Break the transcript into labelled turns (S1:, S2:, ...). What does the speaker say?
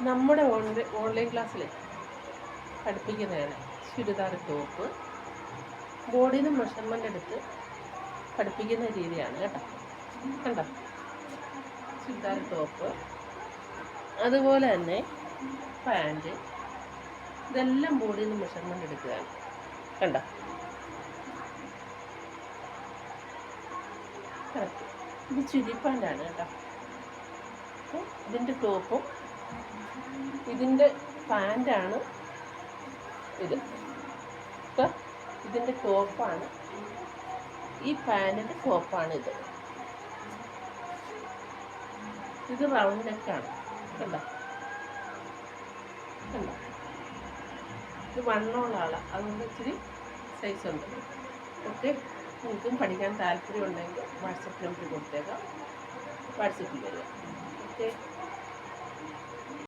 S1: നമ്മുടെ ഓൺലൈൻ ക്ലാസ്സിൽ പഠിപ്പിക്കുന്നതാണ് ചുരിദാർ ടോപ്പ്. ബോഡിയിൽ നിന്ന് മെഷർമെൻ്റ് എടുത്ത് പഠിപ്പിക്കുന്ന രീതിയാണ് കേട്ടോ. കണ്ടോ, ചുരിദാർ ടോപ്പ്, അതുപോലെ തന്നെ പാൻറ്റ്, ഇതെല്ലാം ബോഡിയിൽ നിന്ന് മെഷർമെൻ്റ് എടുക്കുകയാണ്. കണ്ടോ, കറക്റ്റ്. ഇത് ചുരി പാൻറ്റാണ് കേട്ടോ. ഇതിൻ്റെ ടോപ്പും ഇതിൻ്റെ പാൻറ്റാണ് ഇത്. ഇതിൻ്റെ ടോപ്പാണ്, ഈ പാൻറ്റിൻ്റെ ടോപ്പാണ് ഇത്. ഇത് റൗണ്ട് നെക്കാണ്. കണ്ടോ, കണ്ടോ, ഇത് വണ്ണമുള്ള ആളാണ്, അതുകൊണ്ട് ഇച്ചിരി സൈസ് ഉണ്ട്. ഓക്കെ, നിങ്ങൾക്കും പഠിക്കാൻ താല്പര്യമുണ്ടെങ്കിൽ വാട്സപ്പ് നമ്പർ കൊടുത്തേക്കാം, വാട്സപ്പിൽ വരിക. ഓക്കെ.